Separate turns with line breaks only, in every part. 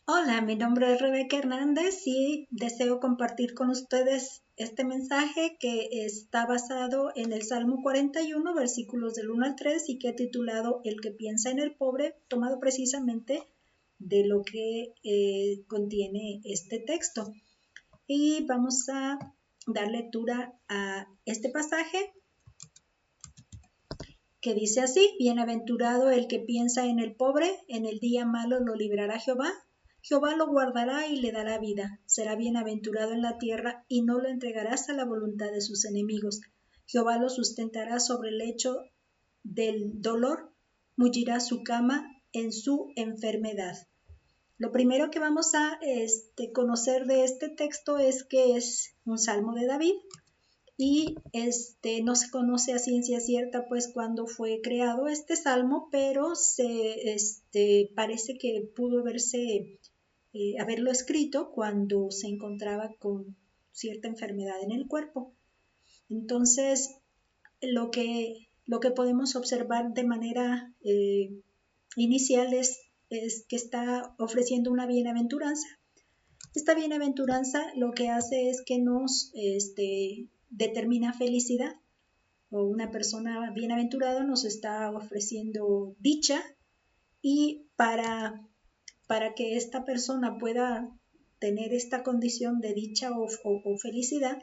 Hola, mi nombre es Rebeca Hernández y deseo compartir con ustedes este mensaje que está basado en el Salmo 41, versículos del 1 al 3 y que he titulado El que piensa en el pobre, tomado precisamente de lo que contiene este texto. Y vamos a dar lectura a este pasaje que dice así: Bienaventurado el que piensa en el pobre, en el día malo lo librará Jehová. Jehová lo guardará y le dará vida. Será bienaventurado en la tierra y no lo entregarás a la voluntad de sus enemigos. Jehová lo sustentará sobre el lecho del dolor, mullirá su cama en su enfermedad. Lo primero que vamos a conocer de este texto es que es un salmo de David. Y no se conoce a ciencia cierta pues cuándo fue creado este salmo, pero parece que pudo haberlo escrito cuando se encontraba con cierta enfermedad en el cuerpo. Entonces, lo que podemos observar de manera inicial es que está ofreciendo una bienaventuranza. Esta bienaventuranza lo que hace es que nos determina felicidad, o una persona bienaventurada nos está ofreciendo dicha, y para que esta persona pueda tener esta condición de dicha o felicidad,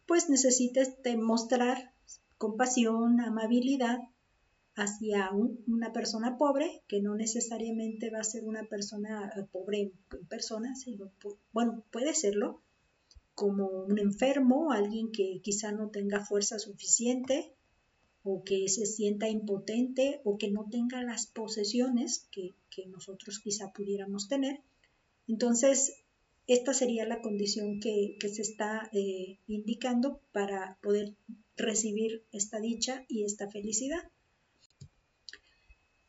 pues necesita mostrar compasión, amabilidad hacia una persona pobre, que no necesariamente va a ser una persona pobre en persona, sino, bueno, puede serlo, como un enfermo, alguien que quizá no tenga fuerza suficiente, o que se sienta impotente, o que no tenga las posesiones que nosotros quizá pudiéramos tener. Entonces, esta sería la condición que se está indicando para poder recibir esta dicha y esta felicidad.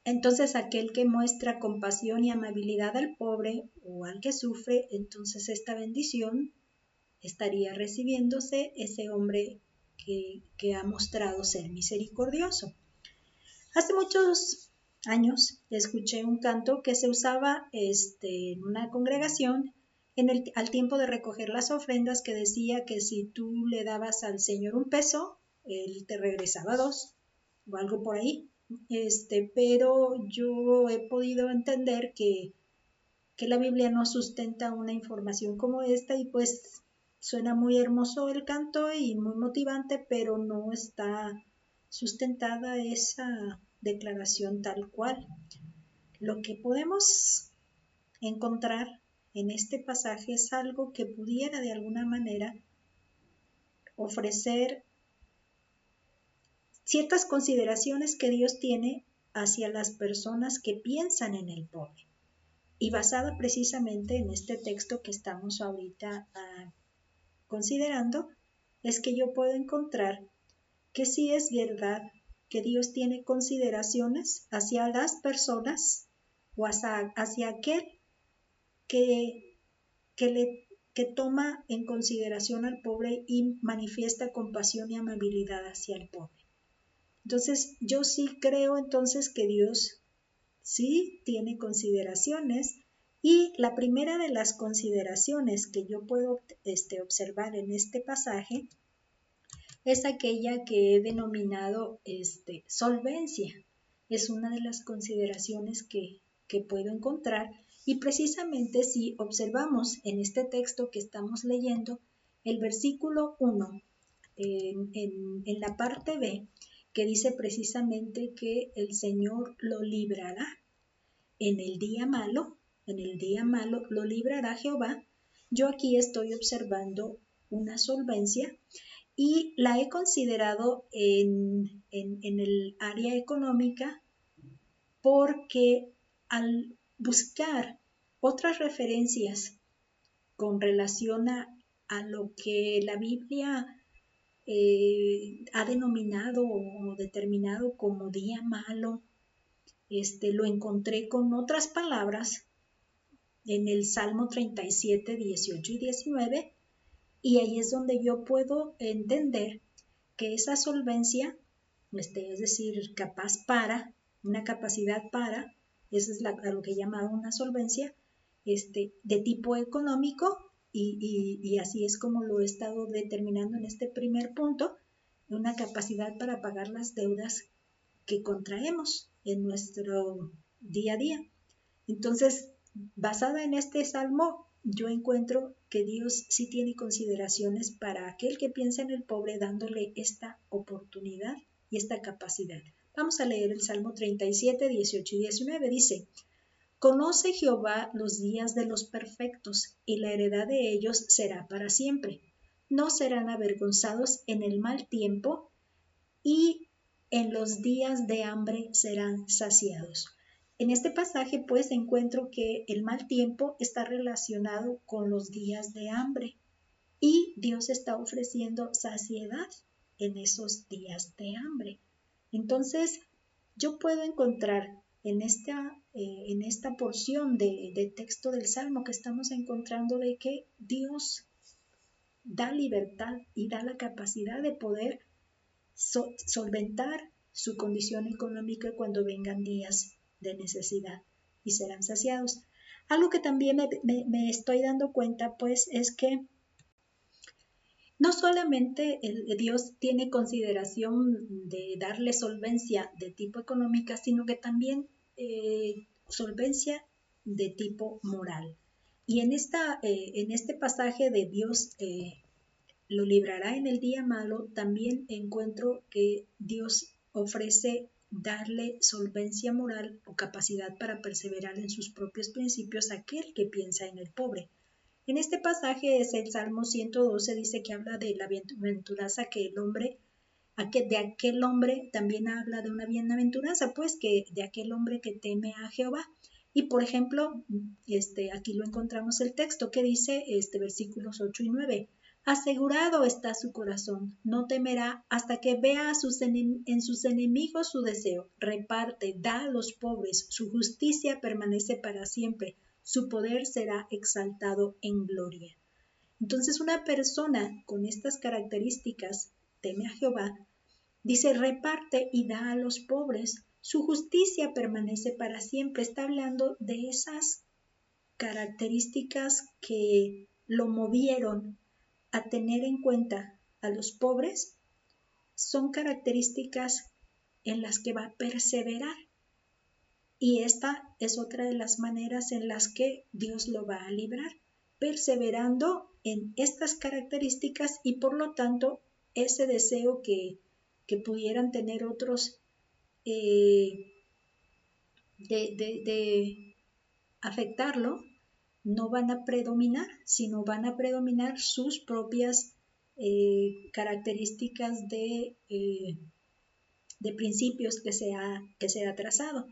Entonces, aquel que muestra compasión y amabilidad al pobre o al que sufre, entonces esta bendición estaría recibiéndose ese hombre que ha mostrado ser misericordioso. Hace muchos años escuché un canto que se usaba en una congregación al tiempo de recoger las ofrendas, que decía que si tú le dabas al Señor un peso, Él te regresaba dos, o algo por ahí. Pero yo he podido entender que la Biblia no sustenta una información como esta, y pues suena muy hermoso el canto y muy motivante, pero no está sustentada esa declaración tal cual. Lo que podemos encontrar en este pasaje es algo que pudiera de alguna manera ofrecer ciertas consideraciones que Dios tiene hacia las personas que piensan en el pobre. Y basada precisamente en este texto que estamos ahorita considerando, es que yo puedo encontrar que sí es verdad que Dios tiene consideraciones hacia las personas, o hacia aquel que, que toma en consideración al pobre y manifiesta compasión y amabilidad hacia el pobre. Entonces, yo sí creo entonces que Dios sí tiene consideraciones, y la primera de las consideraciones que yo puedo observar en este pasaje es aquella que he denominado solvencia. Es una de las consideraciones que puedo encontrar, y precisamente si observamos en este texto que estamos leyendo, el versículo 1, en la parte B, que dice precisamente que el Señor lo librará en el día malo lo librará Jehová. Yo aquí estoy observando una solvencia, y la he considerado en el área económica, porque al buscar otras referencias con relación a lo que la Biblia ha denominado o determinado como día malo, lo encontré con otras palabras en el Salmo 37, 18 y 19, y ahí es donde yo puedo entender que esa solvencia, es decir, capaz para, una capacidad para, eso es a lo que he llamado una solvencia, de tipo económico y así es como lo he estado determinando en este primer punto, una capacidad para pagar las deudas que contraemos en nuestro día a día. Entonces, basada en este salmo, yo encuentro que Dios sí tiene consideraciones para aquel que piensa en el pobre, dándole esta oportunidad y esta capacidad. Vamos a leer el Salmo 37, 18 y 19. Dice: Conoce Jehová los días de los perfectos, y la heredad de ellos será para siempre. No serán avergonzados en el mal tiempo, y en los días de hambre serán saciados. En este pasaje pues encuentro que el mal tiempo está relacionado con los días de hambre y Dios está ofreciendo saciedad en esos días de hambre. Entonces yo puedo encontrar en esta porción de texto del Salmo que estamos encontrando de que Dios da libertad y da la capacidad de poder solventar su condición económica cuando vengan días de necesidad y serán saciados. Algo que también me estoy dando cuenta pues es que no solamente Dios tiene consideración de darle solvencia de tipo económica, sino que también solvencia de tipo moral. Y en este pasaje de Dios lo librará en el día malo, también encuentro que Dios ofrece darle solvencia moral o capacidad para perseverar en sus propios principios a aquel que piensa en el pobre. En este pasaje es el Salmo 112, dice que habla de la bienaventuranza que el hombre, de aquel hombre también habla de una bienaventuranza, pues que de aquel hombre que teme a Jehová. Y por ejemplo, aquí lo encontramos el texto que dice, versículos 8 y 9. Asegurado está su corazón, no temerá hasta que vea en sus enemigos su deseo. Reparte, da a los pobres, su justicia permanece para siempre, su poder será exaltado en gloria. Entonces una persona con estas características, teme a Jehová, dice reparte y da a los pobres, su justicia permanece para siempre. Está hablando de esas características que lo movieron a tener en cuenta a los pobres, son características en las que va a perseverar. Y esta es otra de las maneras en las que Dios lo va a librar, perseverando en estas características y por lo tanto ese deseo que pudieran tener otros de afectarlo, no van a predominar, sino van a predominar sus propias características de principios que se ha trazado.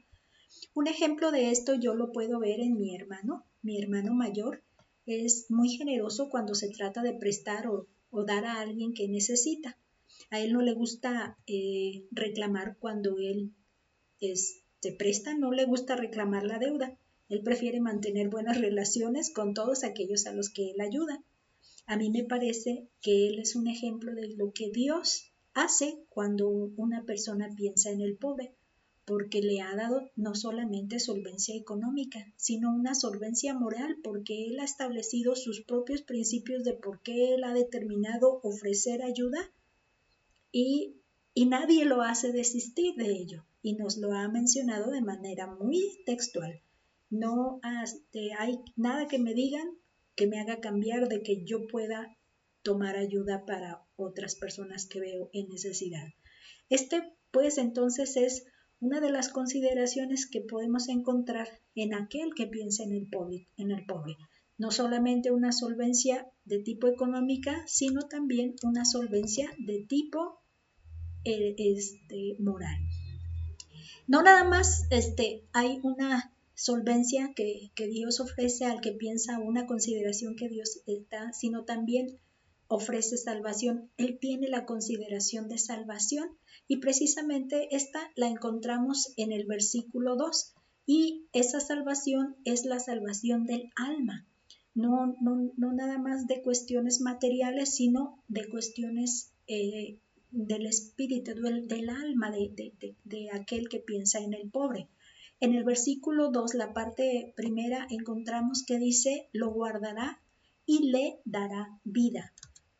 Un ejemplo de esto yo lo puedo ver en mi hermano. Mi hermano mayor es muy generoso cuando se trata de prestar o dar a alguien que necesita. A él no le gusta reclamar cuando él se presta, no le gusta reclamar la deuda. Él prefiere mantener buenas relaciones con todos aquellos a los que él ayuda. A mí me parece que él es un ejemplo de lo que Dios hace cuando una persona piensa en el pobre, porque le ha dado no solamente solvencia económica, sino una solvencia moral, porque él ha establecido sus propios principios de por qué él ha determinado ofrecer ayuda y nadie lo hace desistir de ello. Y nos lo ha mencionado de manera muy textual. No hay nada que me digan que me haga cambiar de que yo pueda tomar ayuda para otras personas que veo en necesidad. Pues entonces es una de las consideraciones que podemos encontrar en aquel que piensa en el pobre. No solamente una solvencia de tipo económica, sino también una solvencia de tipo moral. No nada más hay una solvencia que Dios ofrece al que piensa, una consideración que Dios da, sino también ofrece salvación. Él tiene la consideración de salvación y precisamente esta la encontramos en el versículo 2 y esa salvación es la salvación del alma. No nada más de cuestiones materiales, sino de cuestiones del espíritu, del alma de aquel que piensa en el pobre. En el versículo 2, la parte primera, encontramos que dice, lo guardará y le dará vida.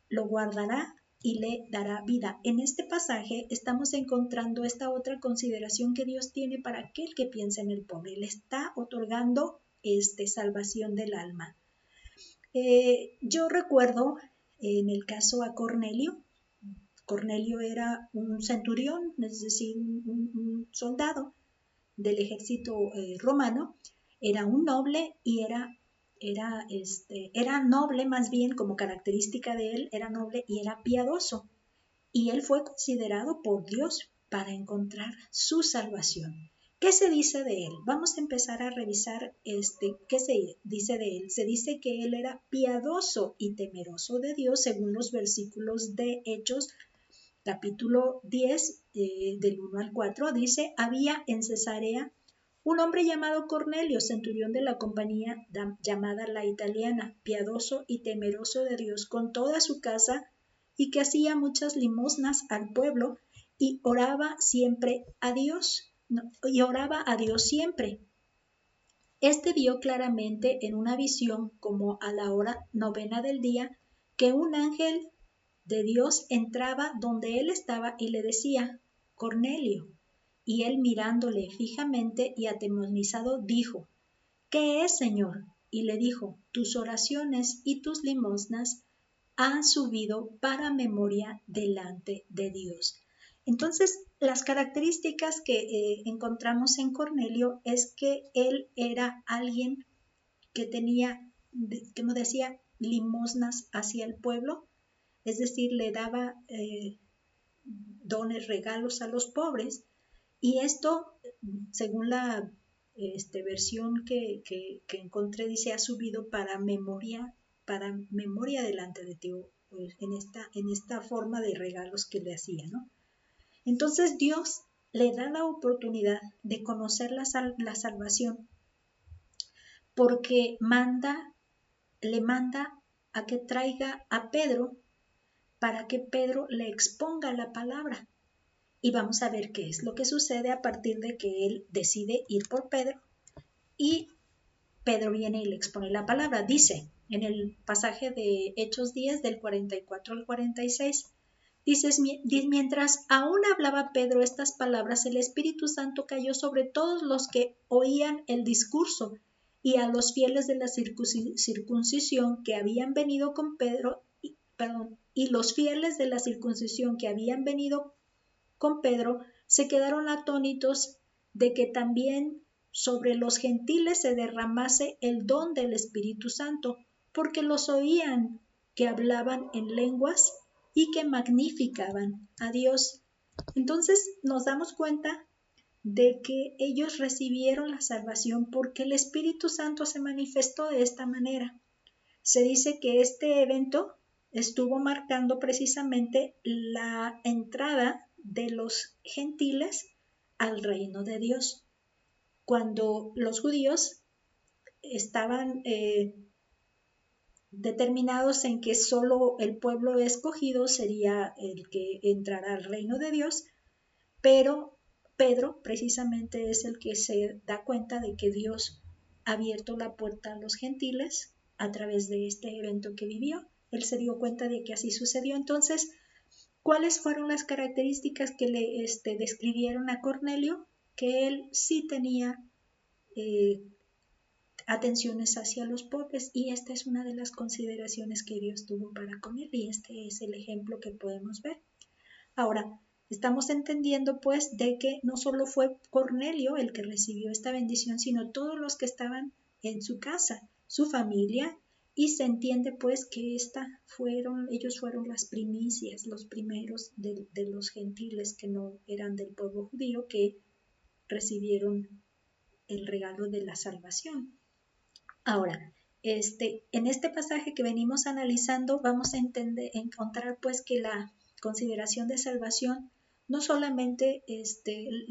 Lo guardará y le dará vida. En este pasaje estamos encontrando esta otra consideración que Dios tiene para aquel que piensa en el pobre. Le está otorgando salvación del alma. Yo recuerdo en el caso a Cornelio. Cornelio era un centurión, es decir, un soldado del ejército romano. Era un noble y era noble, más bien como característica de él, era noble y era piadoso. Y él fue considerado por Dios para encontrar su salvación. ¿Qué se dice de él? Vamos a empezar a revisar qué se dice de él. Se dice que él era piadoso y temeroso de Dios, según los versículos de Hechos, capítulo 10, del 1 al 4, dice, había en Cesarea un hombre llamado Cornelio, centurión de la compañía llamada La Italiana, piadoso y temeroso de Dios con toda su casa, y que hacía muchas limosnas al pueblo y oraba siempre a Dios, y oraba a Dios siempre. Este vio claramente en una visión, como a la hora 9 del día, que un ángel de Dios entraba donde él estaba y le decía, Cornelio. Y él mirándole fijamente y atemorizado dijo, ¿qué es, Señor? Y le dijo, tus oraciones y tus limosnas han subido para memoria delante de Dios. Entonces, las características que encontramos en Cornelio es que él era alguien que tenía, como decía, limosnas hacia el pueblo, es decir, le daba dones, regalos a los pobres, y esto, según la versión que encontré, dice, ha subido para memoria delante de Dios, en esta forma de regalos que le hacía, ¿no? Entonces Dios le da la oportunidad de conocer la salvación, porque le manda a que traiga a Pedro para que Pedro le exponga la palabra. Y vamos a ver qué es lo que sucede a partir de que él decide ir por Pedro y Pedro viene y le expone la palabra. Dice en el pasaje de Hechos 10 del 44 al 46, dice, mientras aún hablaba Pedro estas palabras, el Espíritu Santo cayó sobre todos los que oían el discurso, y a los fieles de la circuncisión que habían venido con Pedro, y los fieles de la circuncisión que habían venido con Pedro se quedaron atónitos de que también sobre los gentiles se derramase el don del Espíritu Santo, porque los oían que hablaban en lenguas y que magnificaban a Dios. Entonces nos damos cuenta de que ellos recibieron la salvación porque el Espíritu Santo se manifestó de esta manera. Se dice que este evento estuvo marcando precisamente la entrada de los gentiles al reino de Dios. Cuando los judíos estaban determinados en que solo el pueblo escogido sería el que entrará al reino de Dios, pero Pedro precisamente es el que se da cuenta de que Dios ha abierto la puerta a los gentiles a través de este evento que vivió. Él se dio cuenta de que así sucedió. Entonces, ¿cuáles fueron las características que le describieron a Cornelio? Que él sí tenía atenciones hacia los pobres, y esta es una de las consideraciones que Dios tuvo para con él, y este es el ejemplo que podemos ver. Ahora, estamos entendiendo pues de que no solo fue Cornelio el que recibió esta bendición, sino todos los que estaban en su casa, su familia, y se entiende pues que ellos fueron las primicias, los primeros de los gentiles que no eran del pueblo judío, que recibieron el regalo de la salvación. Ahora, en este pasaje que venimos analizando, vamos a encontrar pues que la consideración de salvación no solamente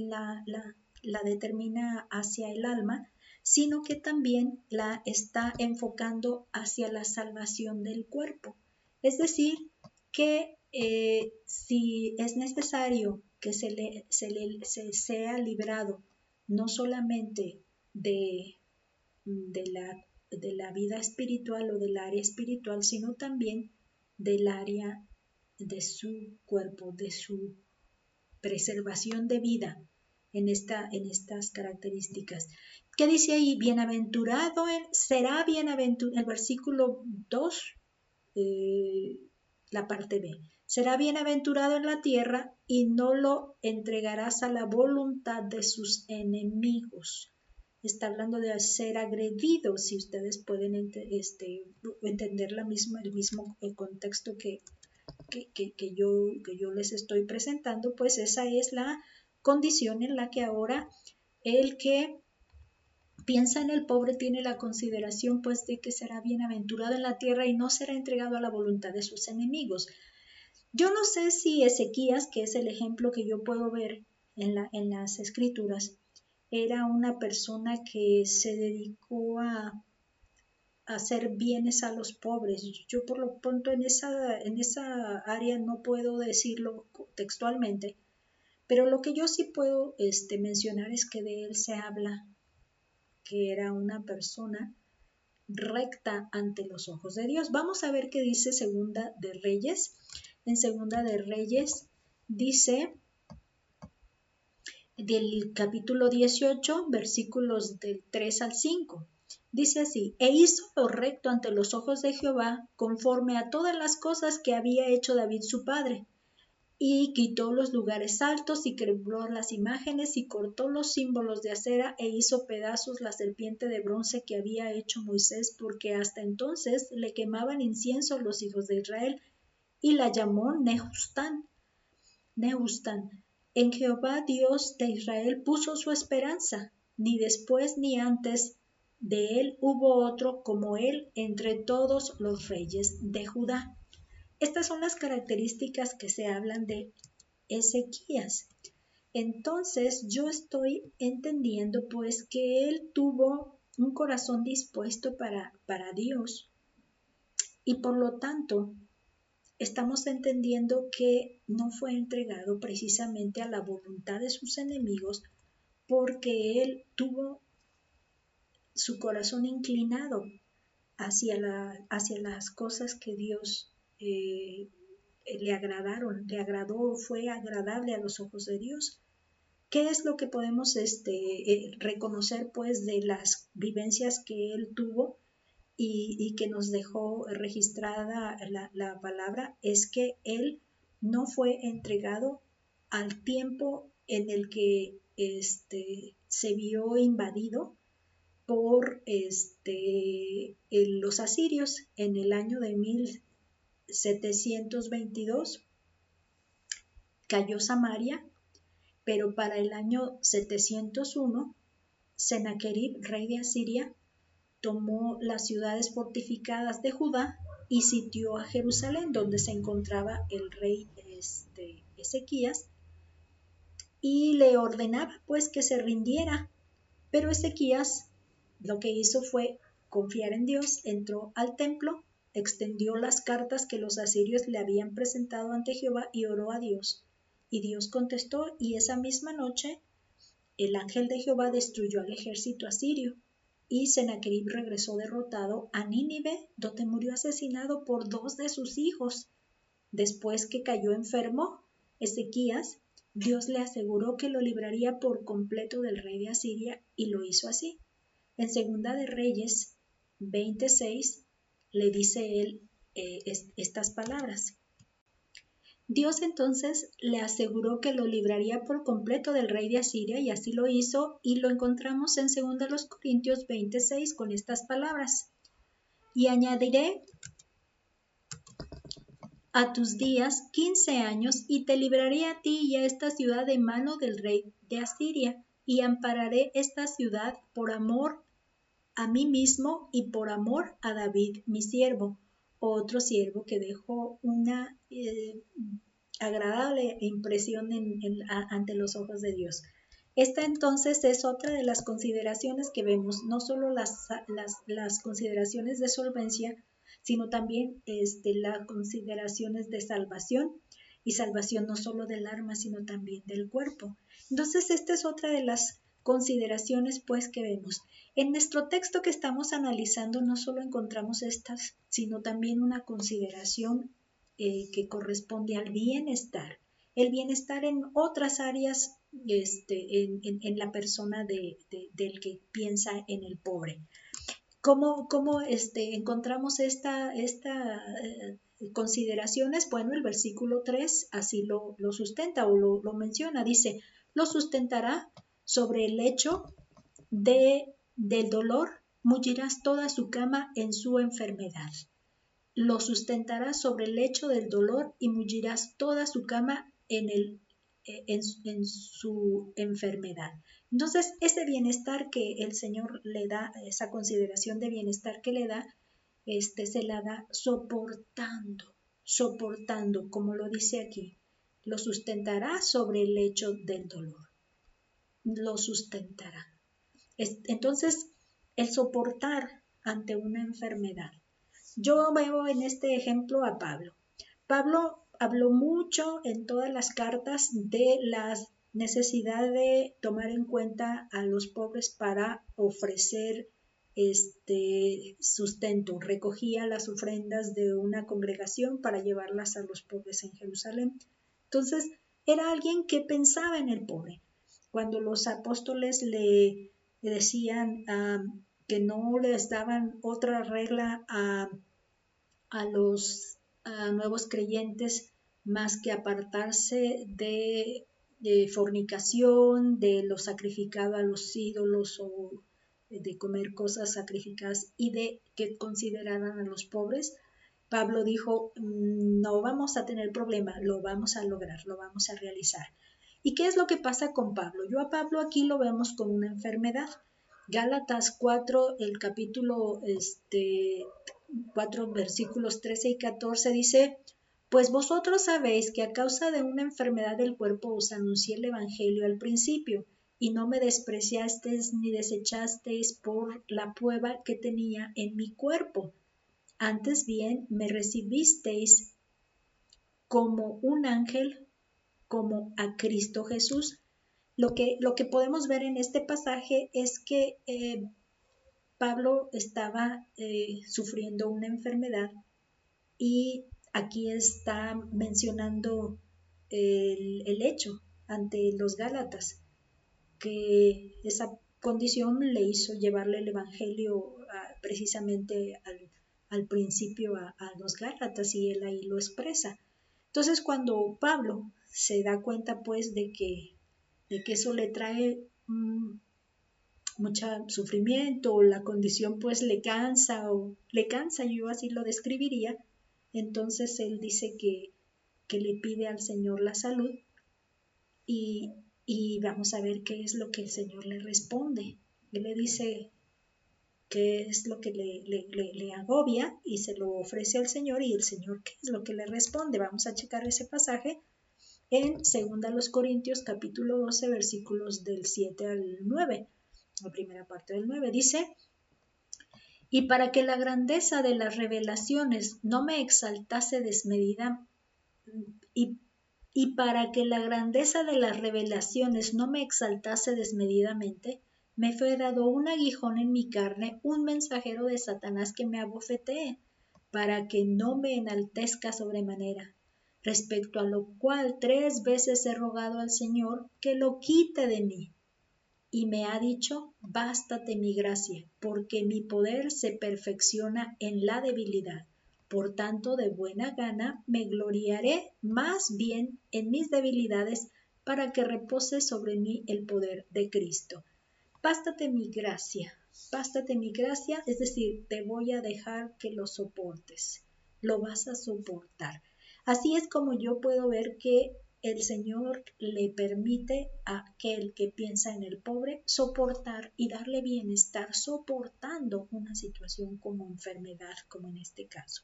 la determina hacia el alma, sino que también la está enfocando hacia la salvación del cuerpo. Es decir, que si es necesario que se sea librado no solamente de la vida espiritual o del área espiritual, sino también del área de su cuerpo, de su preservación de vida en estas características. ¿Qué dice ahí? Bienaventurado, será bienaventurado, el versículo 2, la parte B. Será bienaventurado en la tierra y no lo entregarás a la voluntad de sus enemigos. Está hablando de ser agredido, si ustedes pueden entender el mismo contexto que yo les estoy presentando, pues esa es la condición en la que ahora el que piensa en el pobre tiene la consideración pues de que será bienaventurado en la tierra y no será entregado a la voluntad de sus enemigos. Yo no sé si Ezequías, que es el ejemplo que yo puedo ver en las escrituras, era una persona que se dedicó a hacer bienes a los pobres. Yo por lo pronto en esa área no puedo decirlo textualmente, pero lo que yo sí puedo mencionar es que de él se habla que era una persona recta ante los ojos de Dios. Vamos a ver qué dice Segunda de Reyes. En Segunda de Reyes dice del capítulo 18, versículos del 3 al 5. Dice así: e hizo lo recto ante los ojos de Jehová, conforme a todas las cosas que había hecho David su padre, y quitó los lugares altos y quebró las imágenes y cortó los símbolos de acera e hizo pedazos la serpiente de bronce que había hecho Moisés, porque hasta entonces le quemaban incienso los hijos de Israel, y la llamó Nehustán. En Jehová Dios de Israel puso su esperanza, ni después ni antes de él hubo otro como él entre todos los reyes de Judá. Estas son las características que se hablan de Ezequías. Entonces yo estoy entendiendo pues que él tuvo un corazón dispuesto para Dios, y por lo tanto estamos entendiendo que no fue entregado precisamente a la voluntad de sus enemigos, porque él tuvo su corazón inclinado hacia las cosas que Dios le agradó, fue agradable a los ojos de Dios. ¿Qué es lo que podemos reconocer pues de las vivencias que él tuvo y que nos dejó registrada la palabra? Es que él no fue entregado al tiempo en el que se vio invadido por los asirios en el año de 1722. Cayó Samaria, pero para el año 701, Sennacherib, rey de Asiria, tomó las ciudades fortificadas de Judá y sitió a Jerusalén, donde se encontraba el rey Ezequías, y le ordenaba pues que se rindiera. Pero Ezequías lo que hizo fue confiar en Dios, entró al templo, extendió las cartas que los asirios le habían presentado ante Jehová y oró a Dios. Y Dios contestó, y esa misma noche el ángel de Jehová destruyó al ejército asirio, y Sennacherib regresó derrotado a Nínive, donde murió asesinado por 2 de sus hijos. Después que cayó enfermo, Ezequías, Dios le aseguró que lo libraría por completo del rey de Asiria, y lo hizo así. En Segunda de Reyes 26 le dice él estas palabras. Dios entonces le aseguró que lo libraría por completo del rey de Asiria, y así lo hizo, y lo encontramos en 2 Corintios 26 con estas palabras: y añadiré a tus días 15 años, y te libraré a ti y a esta ciudad de mano del rey de Asiria, y ampararé esta ciudad por amor a mí mismo y por amor a David mi siervo, otro siervo que dejó una agradable impresión ante los ojos de Dios. Esta entonces es otra de las consideraciones que vemos, no solo las consideraciones de solvencia, sino también las consideraciones de salvación, y salvación no solo del alma, sino también del cuerpo. Entonces esta es otra de las consideraciones pues que vemos. En nuestro texto que estamos analizando no solo encontramos estas, sino también una consideración que corresponde al bienestar. El bienestar en otras áreas en la persona del que piensa en el pobre. ¿Cómo encontramos estas consideraciones? Bueno, el versículo 3 así lo sustenta o lo menciona. Dice, lo sustentará sobre el lecho del dolor, mullirás toda su cama en su enfermedad. Lo sustentará sobre el lecho del dolor y mullirás toda su cama en su enfermedad. Entonces, ese bienestar que el Señor le da, esa consideración de bienestar que le da, se la da soportando, como lo dice aquí. Lo sustentará sobre el lecho del dolor. Lo sustentará. Entonces, el soportar ante una enfermedad. Yo veo en este ejemplo a Pablo. Pablo habló mucho en todas las cartas de la necesidad de tomar en cuenta a los pobres para ofrecer sustento. Recogía las ofrendas de una congregación para llevarlas a los pobres en Jerusalén. Entonces, era alguien que pensaba en el pobre. Cuando los apóstoles le decían que no les daban otra regla a los nuevos creyentes más que apartarse de fornicación, de lo sacrificado a los ídolos o de comer cosas sacrificadas y de que consideraran a los pobres. Pablo dijo, no vamos a tener problema, lo vamos a lograr, lo vamos a realizar. ¿Y qué es lo que pasa con Pablo? Yo a Pablo aquí lo vemos con una enfermedad. Gálatas 4, el capítulo 4 versículos 13 y 14 dice, pues vosotros sabéis que a causa de una enfermedad del cuerpo os anuncié el evangelio al principio, y no me despreciasteis ni desechasteis por la prueba que tenía en mi cuerpo. Antes bien me recibisteis como un ángel, como a Cristo Jesús. Lo que podemos ver en este pasaje es que Pablo estaba sufriendo una enfermedad y aquí está mencionando el hecho ante los Gálatas, que esa condición le hizo llevarle el Evangelio precisamente al principio a los Gálatas y él ahí lo expresa. Entonces cuando Pablo se da cuenta pues de que eso le trae mucho sufrimiento o la condición pues le cansa, yo así lo describiría, entonces él dice que le pide al Señor la salud y vamos a ver qué es lo que el Señor le responde. Él le dice qué es lo que le agobia y se lo ofrece al Señor y el Señor qué es lo que le responde. Vamos a checar ese pasaje en 2 Corintios capítulo 12 versículos del 7 al 9. La primera parte del 9 dice, y para que la grandeza de las revelaciones no me exaltase desmedida, y para que la grandeza de las revelaciones no me exaltase desmedidamente, me fue dado un aguijón en mi carne, un mensajero de Satanás que me abofetee, para que no me enaltezca sobremanera. Respecto a lo cual 3 veces he rogado al Señor que lo quite de mí. Y me ha dicho, bástate mi gracia, porque mi poder se perfecciona en la debilidad. Por tanto, de buena gana me gloriaré más bien en mis debilidades, para que repose sobre mí el poder de Cristo. Bástate mi gracia, es decir, te voy a dejar que lo soportes, lo vas a soportar. Así es como yo puedo ver que el Señor le permite a aquel que piensa en el pobre soportar y darle bienestar soportando una situación como enfermedad, como en este caso.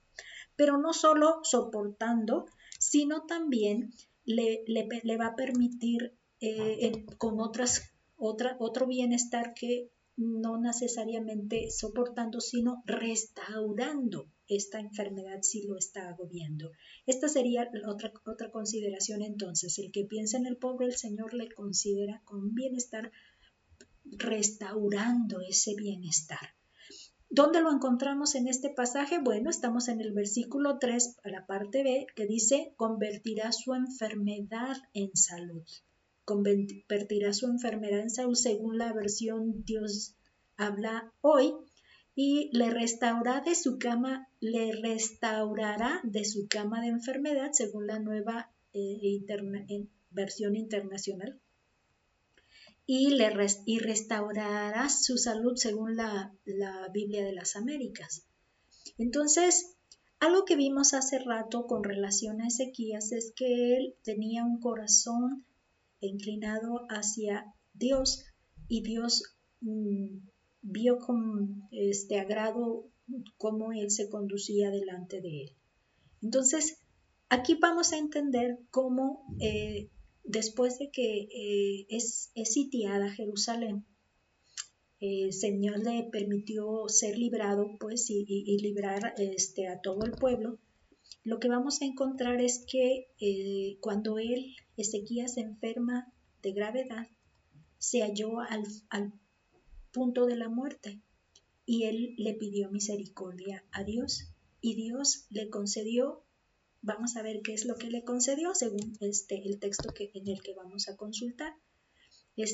Pero no solo soportando, sino también le va a permitir con otro bienestar que no necesariamente soportando, sino restaurando esta enfermedad si lo está agobiando. Esta sería otra consideración entonces. El que piensa en el pobre, el Señor le considera con bienestar restaurando ese bienestar. ¿Dónde lo encontramos en este pasaje? Bueno, estamos en el versículo 3, a la parte B, que dice, convertirá su enfermedad en salud. Convertirá su enfermedad en salud según la versión Dios habla hoy, y le restaurará de su cama de enfermedad según la nueva versión internacional. Y restaurará su salud según la Biblia de las Américas. Entonces, algo que vimos hace rato con relación a Ezequías es que él tenía un corazón inclinado hacia Dios y Dios vio con agrado cómo él se conducía delante de él. Entonces, aquí vamos a entender cómo después de que es sitiada Jerusalén, el Señor le permitió ser librado, pues, y librar a todo el pueblo. Lo que vamos a encontrar es que cuando Ezequías, se enferma de gravedad, se halló al punto de la muerte y él le pidió misericordia a Dios y Dios le concedió. Vamos a ver qué es lo que le concedió según el texto en el que vamos a consultar. El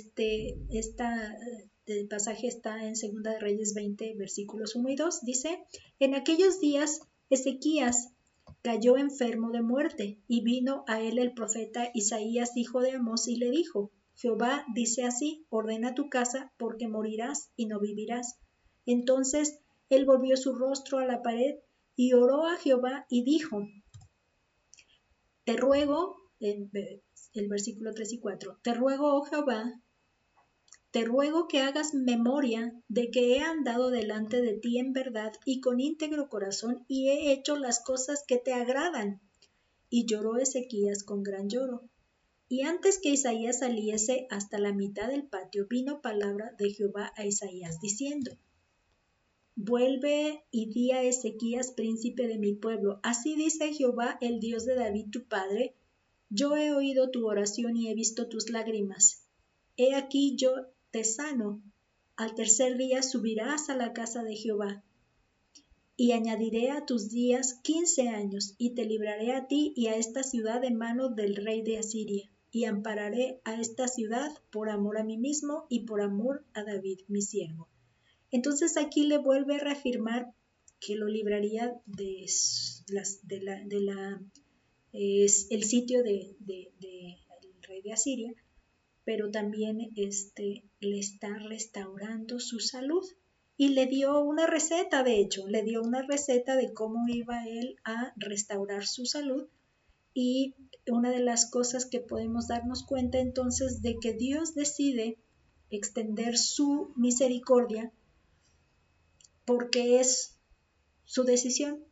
pasaje está en 2 de Reyes 20, versículos 1 y 2. Dice, en aquellos días Ezequías cayó enfermo de muerte y vino a él el profeta Isaías, hijo de Amós, y le dijo, Jehová dice así, ordena tu casa porque morirás y no vivirás. Entonces él volvió su rostro a la pared y oró a Jehová y dijo, te ruego, el versículo 3 y 4, te ruego, oh Jehová, te ruego que hagas memoria de que he andado delante de ti en verdad y con íntegro corazón y he hecho las cosas que te agradan. Y lloró Ezequías con gran lloro. Y antes que Isaías saliese hasta la mitad del patio, vino palabra de Jehová a Isaías diciendo, vuelve y di a Ezequías, príncipe de mi pueblo, así dice Jehová, el Dios de David tu padre, yo he oído tu oración y he visto tus lágrimas. He aquí yo te sano. Al tercer día subirás a la casa de Jehová. Y añadiré a tus días 15 años, y te libraré a ti y a esta ciudad de mano del rey de Asiria. Y ampararé a esta ciudad por amor a mí mismo y por amor a David, mi siervo. Entonces aquí le vuelve a reafirmar que lo libraría el sitio del rey de Asiria, pero también le está restaurando su salud y le dio una receta, de hecho, le dio una receta de cómo iba él a restaurar su salud. Y una de las cosas que podemos darnos cuenta entonces de que Dios decide extender su misericordia porque es su decisión.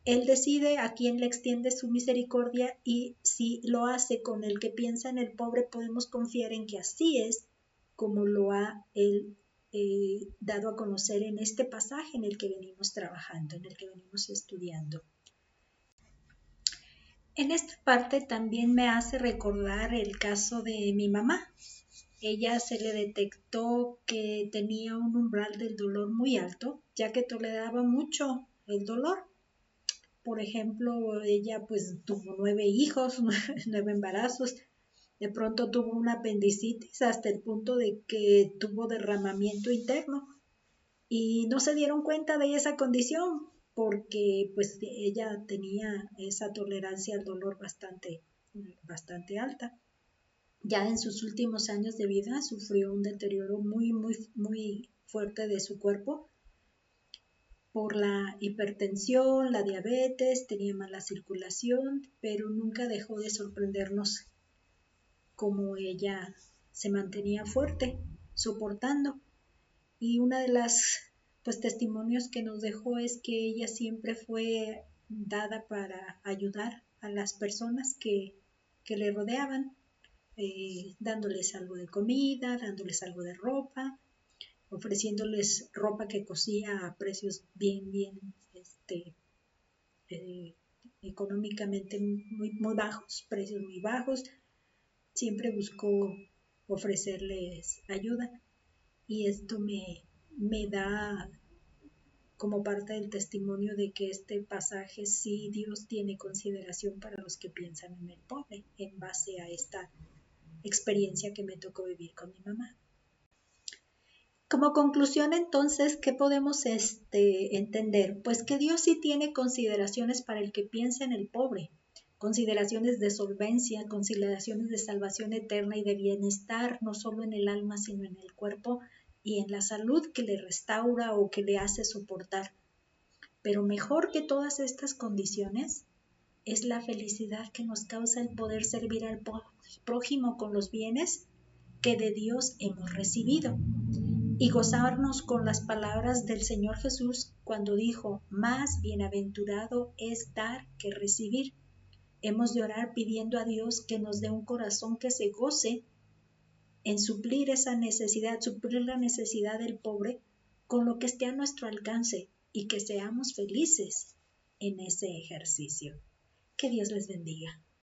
Él decide a quién le extiende su misericordia y si lo hace con el que piensa en el pobre, podemos confiar en que así es como lo ha él dado a conocer en este pasaje en el que venimos trabajando, en el que venimos estudiando. En esta parte también me hace recordar el caso de mi mamá. Ella se le detectó que tenía un umbral del dolor muy alto, ya que toleraba mucho el dolor. Por ejemplo, ella pues tuvo 9 hijos, 9 embarazos, de pronto tuvo una apendicitis hasta el punto de que tuvo derramamiento interno y no se dieron cuenta de esa condición porque pues ella tenía esa tolerancia al dolor bastante alta. Ya en sus últimos años de vida sufrió un deterioro muy fuerte de su cuerpo por la hipertensión, la diabetes, tenía mala circulación, pero nunca dejó de sorprendernos cómo ella se mantenía fuerte, soportando. Y una de las testimonios que nos dejó es que ella siempre fue dada para ayudar a las personas que le rodeaban, dándoles algo de comida, dándoles algo de ropa, ofreciéndoles ropa que cosía a precios bien económicamente muy bajos, precios muy bajos. Siempre buscó ofrecerles ayuda. Y esto me da como parte del testimonio de que este pasaje sí Dios tiene consideración para los que piensan en el pobre, en base a esta experiencia que me tocó vivir con mi mamá. Como conclusión, entonces, ¿qué podemos entender? Pues que Dios sí tiene consideraciones para el que piensa en el pobre, consideraciones de solvencia, consideraciones de salvación eterna y de bienestar, no solo en el alma, sino en el cuerpo y en la salud que le restaura o que le hace soportar. Pero mejor que todas estas condiciones es la felicidad que nos causa el poder servir al prójimo con los bienes que de Dios hemos recibido y gozarnos con las palabras del Señor Jesús cuando dijo: más bienaventurado es dar que recibir. Hemos de orar pidiendo a Dios que nos dé un corazón que se goce en suplir esa necesidad, suplir la necesidad del pobre con lo que esté a nuestro alcance y que seamos felices en ese ejercicio. Que Dios les bendiga.